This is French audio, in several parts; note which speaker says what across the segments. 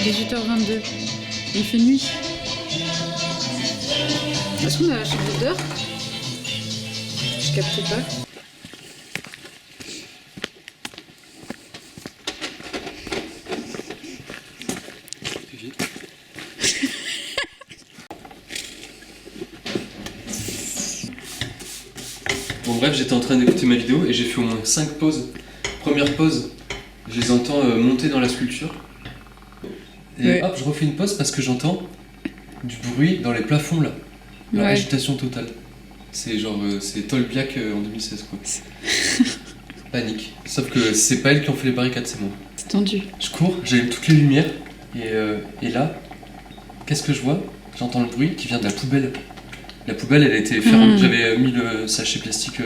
Speaker 1: 18h22. Il fait nuit. Est-ce qu'on a la chambre d'heure? Je capte pas.
Speaker 2: Bon bref, j'étais en train d'écouter ma vidéo et j'ai fait au moins 5 pauses. Première pause, je les entends monter dans la sculpture. Et
Speaker 1: ouais.
Speaker 2: Hop, je refais une pause parce que j'entends du bruit dans les plafonds là. La agitation totale. C'est genre, c'est Tolbiac en 2016 quoi. Panique. Sauf que c'est pas elles qui ont fait les barricades, c'est moi.
Speaker 1: C'est tendu.
Speaker 2: Je cours, j'allume toutes les lumières et là, qu'est-ce que je vois? J'entends le bruit qui vient de la poubelle. La poubelle, elle a été fermée. J'avais mis le sachet plastique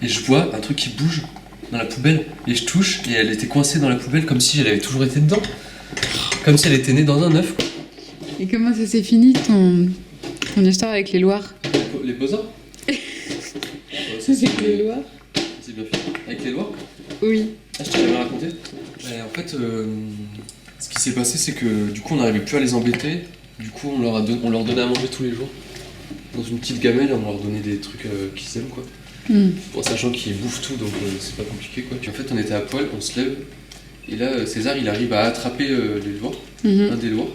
Speaker 2: et je vois un truc qui bouge dans la poubelle et je touche et elle était coincée dans la poubelle comme si elle avait toujours été dedans. Comme si elle était née dans un œuf.
Speaker 1: Et comment ça s'est fini ton histoire avec les Loirs?
Speaker 2: Les Beaux-Arts.
Speaker 1: Ça c'est que les Loirs.
Speaker 2: C'est bien fait. Avec les Loirs?
Speaker 1: Oui.
Speaker 2: Ah, je t'ai jamais raconté. En fait, ce qui s'est passé, c'est que du coup, on n'arrivait plus à les embêter. Du coup, on leur donnait à manger tous les jours. Dans une petite gamelle, on leur donnait des trucs qu'ils aiment, quoi. Bon, sachant qu'ils bouffent tout, donc c'est pas compliqué, quoi. Puis en fait, on était à poil, on se lève. Et là, César, il arrive à attraper les Loirs, un des Loirs.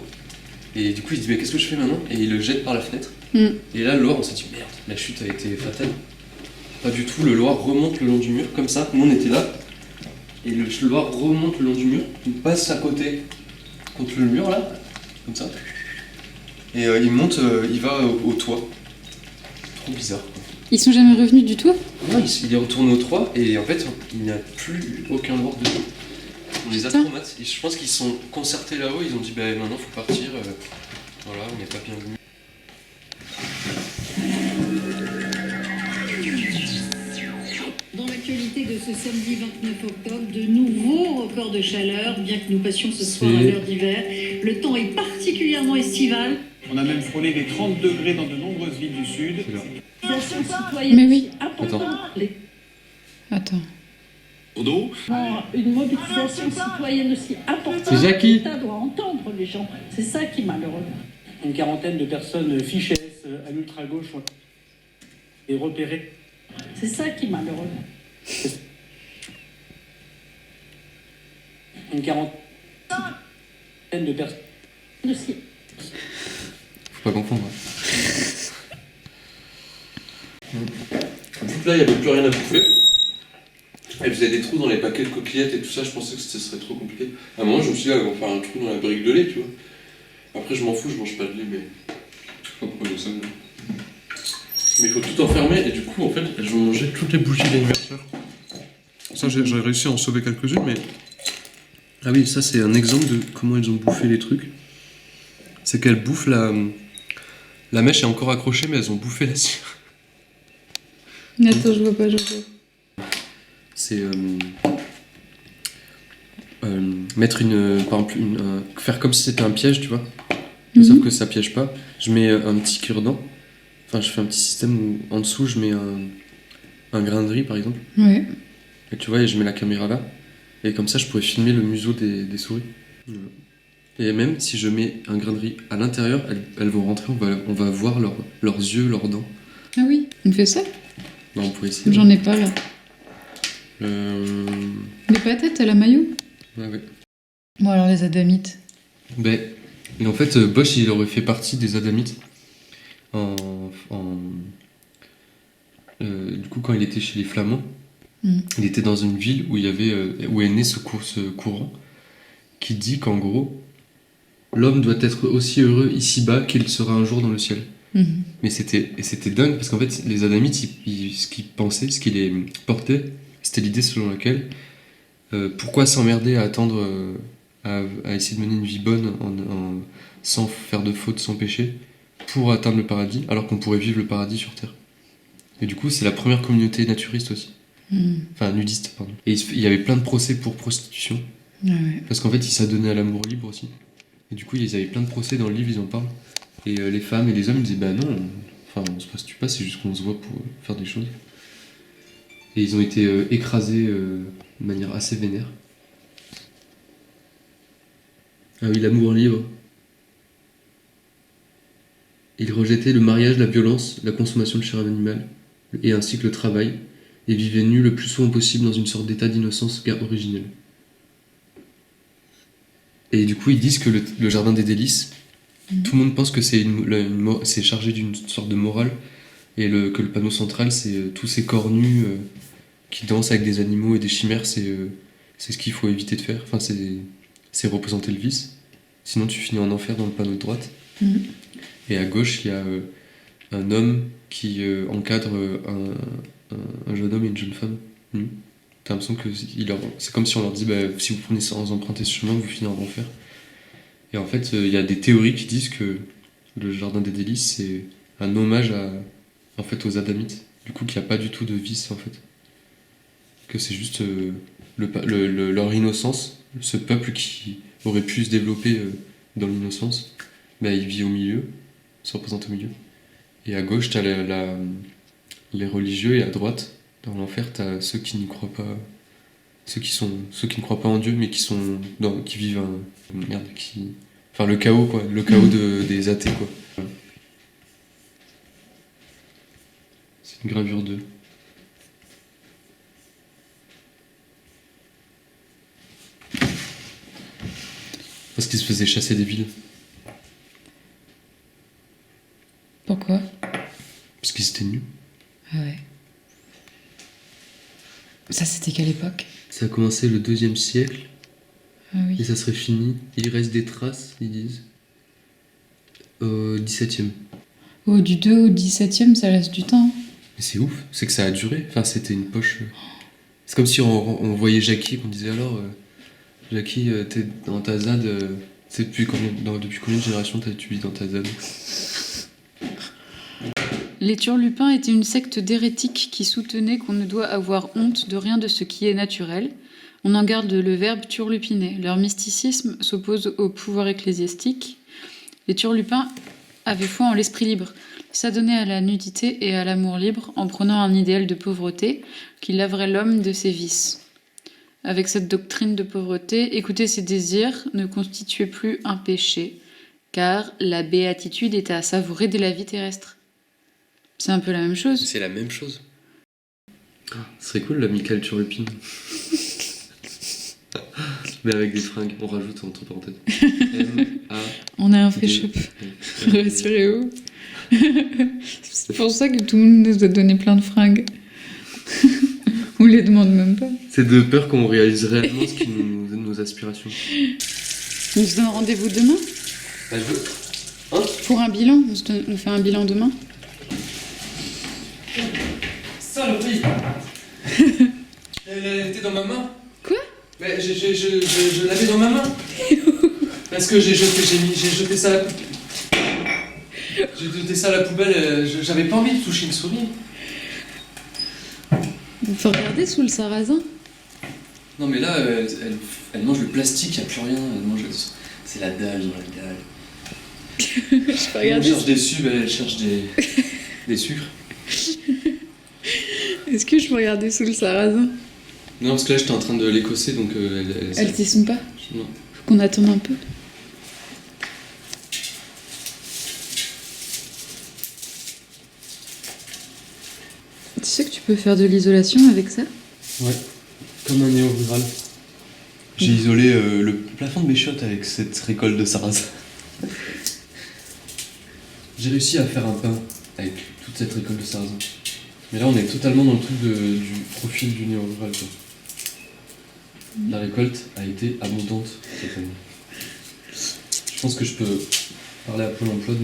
Speaker 2: Et du coup, il se dit, mais qu'est-ce que je fais maintenant? Et il le jette par la fenêtre. Et là, le Loir, on s'est dit, merde, la chute a été fatale. Pas du tout, le Loir remonte le long du mur, comme ça. Nous, on était là. Et le Loir remonte le long du mur, il passe à côté, contre le mur, là, comme ça. Et il monte, il va au toit. Trop bizarre, quoi.
Speaker 1: Ils sont jamais revenus du tout?
Speaker 2: Non, il est retourné au toit, et en fait, il n'y a plus aucun Loir dedans. On les a traumatisés. Je pense qu'ils se sont concertés là-haut, ils ont dit, bah maintenant, faut partir. Voilà, on n'est pas bienvenus.
Speaker 3: Dans l'actualité de ce samedi 29 octobre, de nouveaux records de chaleur, bien que nous passions ce soir à l'heure d'hiver. Le temps est particulièrement estival.
Speaker 4: On a même frôlé les 30 degrés dans de nombreuses villes du sud.
Speaker 1: Mais oui. Attends.
Speaker 3: Une mobilisation citoyenne aussi importante.
Speaker 2: C'est Jackie.
Speaker 3: L'État doit entendre les gens. C'est ça qui est malheureux.
Speaker 4: Une quarantaine de personnes fichées à l'ultra-gauche ont été repérées.
Speaker 3: C'est ça qui est malheureux.
Speaker 4: Une quarantaine de personnes.
Speaker 3: Aussi.
Speaker 2: Faut pas confondre. Donc là, il n'y avait plus rien à bouffer. Elle faisait des trous dans les paquets de coquillettes et tout ça, je pensais que ce serait trop compliqué. À un moment, je me suis dit, on va faire un trou dans la brique de lait, tu vois. Après, je m'en fous, je mange pas de lait, mais je sais pas pourquoi je sais ça. Mais il faut tout enfermer, et du coup, en fait, elles ont mangé toutes les bougies d'anniversaire. Ça, j'ai réussi à en sauver quelques-unes, mais... Ah oui, ça, c'est un exemple de comment elles ont bouffé les trucs. C'est qu'elles bouffent la mèche est encore accrochée, mais elles ont bouffé la cire.
Speaker 1: Attends, je vois pas.
Speaker 2: C'est mettre par exemple, faire comme si c'était un piège, tu vois. Sauf que ça piège pas. Je mets un petit cure-dent. Enfin, je fais un petit système où en dessous, je mets un grain de riz, par exemple.
Speaker 1: Ouais.
Speaker 2: Et tu vois, et je mets la caméra là. Et comme ça, je pourrais filmer le museau des souris. Voilà. Et même si je mets un grain de riz à l'intérieur, elles vont rentrer, on va voir leurs yeux, leurs dents.
Speaker 1: Ah oui, on fait ça?
Speaker 2: Bah, on pourrait essayer.
Speaker 1: J'en ai pas là.
Speaker 2: Euh...
Speaker 1: Les patates à la mayo?
Speaker 2: Ouais.
Speaker 1: Bon, alors les adamites.
Speaker 2: Ben, et en fait, Bosch, il aurait fait partie des adamites. Du coup, quand il était chez les Flamands, il était dans une ville où où est né ce courant qui dit qu'en gros, l'homme doit être aussi heureux ici-bas qu'il sera un jour dans le ciel. Mais c'était dingue parce qu'en fait, les adamites, ce qu'ils pensaient, ce qui les portait, c'était l'idée selon laquelle pourquoi s'emmerder à attendre, à essayer de mener une vie bonne sans faire de fautes, sans péché, pour atteindre le paradis, alors qu'on pourrait vivre le paradis sur Terre. Et du coup, c'est la première communauté naturiste aussi. Enfin, nudiste, pardon. Et il y avait plein de procès pour prostitution.
Speaker 1: Ah ouais.
Speaker 2: Parce qu'en fait, ils s'adonnaient à l'amour libre aussi. Et du coup, ils avaient plein de procès dans le livre, ils en parlent. Et les femmes et les hommes, ils disaient, bah non, on se prostitue pas, c'est juste qu'on se voit pour faire des choses. Et ils ont été écrasés de manière assez vénère. Ah oui, l'amour libre. Il rejetait le mariage, la violence, la consommation de chair animale, et ainsi que le travail, et vivait nu le plus souvent possible dans une sorte d'état d'innocence originelle. Et du coup, ils disent que le jardin des délices, tout le monde pense que c'est chargé d'une sorte de morale, et que le panneau central, c'est tous ces corps nus qui dansent avec des animaux et des chimères, c'est ce qu'il faut éviter de faire. Enfin, c'est représenter le vice. Sinon, tu finis en enfer dans le panneau de droite. Et à gauche, il y a un homme qui encadre un jeune homme et une jeune femme nus. T'as l'impression que c'est comme si on leur dit si vous prenez sans emprunter ce chemin, vous finirez en enfer. Et en fait, il y a des théories qui disent que le jardin des délices, c'est un hommage aux Adamites. Du coup, qu'il n'y a pas du tout de vice, en fait. Que c'est juste leur innocence, ce peuple qui aurait pu se développer dans l'innocence, il vit au milieu, se représente au milieu. Et à gauche, t'as les religieux, et à droite, dans l'enfer, t'as ceux qui n'y croient pas, ceux qui ne croient pas en Dieu, mais qui vivent le chaos, quoi, le chaos des athées, quoi. Voilà. C'est une gravure 2. Parce qu'ils se faisaient chasser des villes.
Speaker 1: Pourquoi?
Speaker 2: Parce qu'ils étaient nus.
Speaker 1: Ah ouais. Ça, c'était quelle époque?
Speaker 2: Ça a commencé le 2e siècle,
Speaker 1: Ah
Speaker 2: et
Speaker 1: oui.
Speaker 2: ça serait fini. Il reste des traces, ils disent, au 17e.
Speaker 1: Oh, du 2 au 17e, ça laisse du temps.
Speaker 2: Mais c'est ouf, c'est que ça a duré. Enfin, c'était une poche. C'est comme si on voyait Jackie et qu'on disait alors, Jackie, t'es dans ta ZAD, depuis combien de générations tu vis dans ta ZAD?
Speaker 1: Les Turlupins étaient une secte d'hérétiques qui soutenait qu'on ne doit avoir honte de rien de ce qui est naturel. On en garde le verbe turlupiner. Leur mysticisme s'oppose au pouvoir ecclésiastique. Les Turlupins avaient foi en l'esprit libre, s'adonnaient à la nudité et à l'amour libre en prenant un idéal de pauvreté qui laverait l'homme de ses vices. Avec cette doctrine de pauvreté, écouter ses désirs ne constituait plus un péché, car la béatitude était à savourer de la vie terrestre. C'est un peu la même chose.
Speaker 2: C'est la même chose. Ce serait cool, l'amical Turlupine. Mais avec des fringues, on rajoute entre parenthèses. M-A.
Speaker 1: On a un free shop. Rassurez-vous. C'est pour ça que tout le monde nous a donné plein de fringues. On les demande même pas.
Speaker 2: C'est de peur qu'on réalise réellement ce qui nous donne nos aspirations.
Speaker 1: On se donne rendez-vous demain
Speaker 2: Je veux.
Speaker 1: pour un bilan. On fait un bilan demain.
Speaker 2: Saloperie. Elle était dans ma main.
Speaker 1: Quoi?
Speaker 2: Mais je l'avais dans ma main. Parce que j'ai jeté ça à la poubelle. J'ai jeté ça à la poubelle. J'avais pas envie de toucher une souris.
Speaker 1: Il faut regarder sous le sarrasin.
Speaker 2: Non mais là, elle mange le plastique, y a plus rien. C'est la dalle dans la dalle.
Speaker 1: Je peux
Speaker 2: Elle
Speaker 1: regarder.
Speaker 2: cherche des subs, elle cherche des sucres.
Speaker 1: Est-ce que je peux regarder sous le sarrasin?
Speaker 2: Non, parce que là j'étais en train de l'écosser, donc
Speaker 1: Elles t'y sont pas?
Speaker 2: Non.
Speaker 1: Faut qu'on attende un peu. Tu sais que tu peux faire de l'isolation avec ça?
Speaker 2: Ouais, comme un néo-rural. J'ai isolé le plafond de mes chiottes avec cette récolte de sarrasin. J'ai réussi à faire un pain avec toute cette récolte de sarrasin. Mais là on est totalement dans le truc du profil du néo-rural, quoi. La récolte a été abondante cette année. Je pense que je peux parler à Pôle emploi de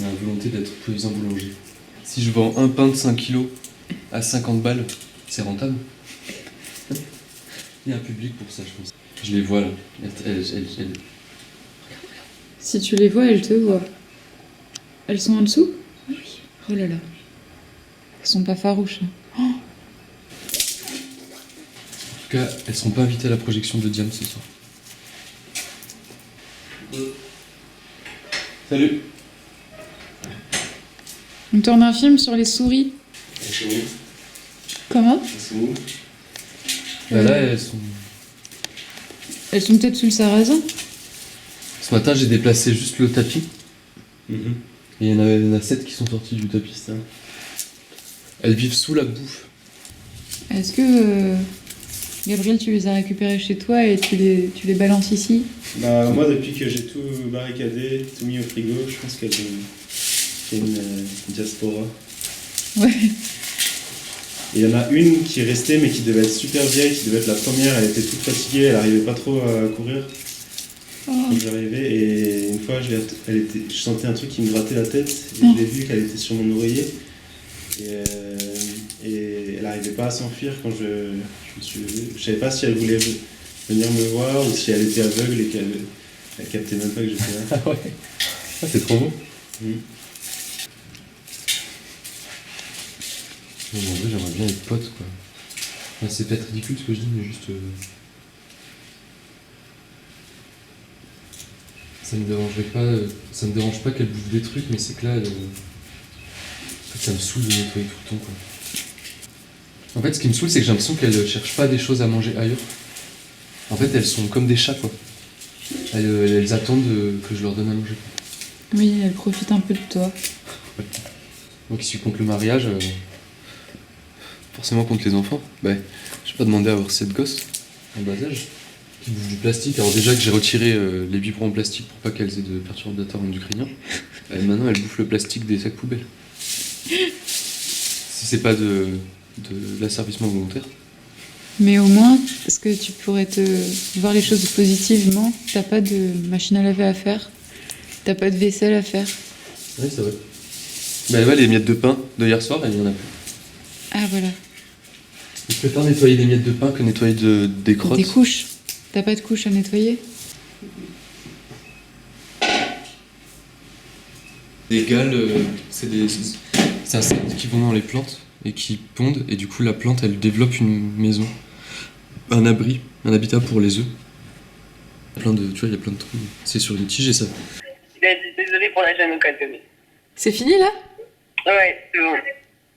Speaker 2: ma volonté d'être paysan boulanger. Si je vends un pain de 5 kilos à 50 balles, c'est rentable. Il y a un public pour ça, je pense. Je les vois là. Elles.
Speaker 1: Si tu les vois, elles te voient. Elles sont en dessous? Oui. Oh là là. Elles sont pas farouches. Hein.
Speaker 2: En tout cas, elles seront pas invitées à la projection de Diane ce soir. Salut.
Speaker 1: On tourne un film sur les souris.
Speaker 2: Elles sont où?
Speaker 1: Comment?
Speaker 2: Elles sont où? Bah là, elles sont...
Speaker 1: Elles sont peut-être sous le sarrasin.
Speaker 2: Ce matin, j'ai déplacé juste le tapis.
Speaker 5: Mhm.
Speaker 2: Et il y en a 7 qui sont sortis du tapis.
Speaker 5: Ça.
Speaker 2: Elles vivent sous la bouffe.
Speaker 1: Est-ce que, Gabriel, tu les as récupérés chez toi et tu les balances ici?
Speaker 5: Bah, moi, depuis que j'ai tout barricadé, tout mis au frigo, je pense qu'elles ont fait une diaspora.
Speaker 1: Ouais.
Speaker 5: Et il y en a une qui est restée, mais qui devait être super vieille, qui devait être la première. Elle était toute fatiguée, elle arrivait pas trop à courir.
Speaker 1: Oh.
Speaker 5: Quand j'arrivais, et une fois, je sentais un truc qui me grattait la tête, et
Speaker 1: Oh.
Speaker 5: je l'ai vu qu'elle était sur mon oreiller. Et elle n'arrivait pas à s'enfuir quand je me suis levé. Je savais pas si elle voulait venir me voir ou si elle était aveugle et qu'elle captait même pas que j'étais là.
Speaker 2: Ah ouais. Ah, c'est trop beau.
Speaker 5: Mhm.
Speaker 2: En vrai, j'aimerais bien être pote, quoi. Enfin, c'est peut-être ridicule ce que je dis, mais juste. Ça me dérangerait pas. Ça me dérange pas qu'elle bouffe des trucs, mais c'est que là. En fait, ça me saoule de nettoyer tout le temps, quoi. En fait, ce qui me saoule, c'est que j'ai l'impression qu'elles cherchent pas des choses à manger ailleurs. En fait, elles sont comme des chats, quoi. Elles attendent que je leur donne à manger.
Speaker 1: Oui, elle profite un peu de toi.
Speaker 2: Moi qui suis contre le mariage, forcément contre les enfants, bah, j'ai pas demandé à avoir 7 gosses en bas âge qui bouffent du plastique. Alors déjà que j'ai retiré les biberons en plastique pour pas qu'elles aient de perturbateurs endocriniens, maintenant elles bouffent le plastique des sacs poubelles. Si c'est pas de l'asservissement volontaire.
Speaker 1: Mais au moins, est-ce que tu pourrais te voir les choses positivement? T'as pas de machine à laver à faire, t'as pas de vaisselle à faire.
Speaker 2: Oui, c'est vrai. Bah ouais, les miettes de pain de hier soir, il y en a plus.
Speaker 1: Ah voilà.
Speaker 2: Je préfère nettoyer des miettes de pain que nettoyer des crottes.
Speaker 1: Des couches. T'as pas de couches à nettoyer?
Speaker 2: Des galles, c'est un insectes qui vont dans les plantes et qui pondent, et du coup la plante elle développe une maison, un abri, un habitat pour les œufs. Tu vois, il y a plein de trous. C'est sur une tige et ça.
Speaker 6: Désolée pour la gêne occasionnée.
Speaker 1: C'est fini là?
Speaker 6: Ouais, c'est bon.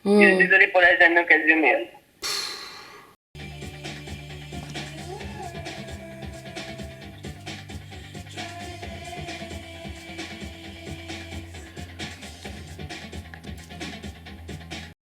Speaker 1: Oh.
Speaker 6: Désolée pour la gêne occasionnée.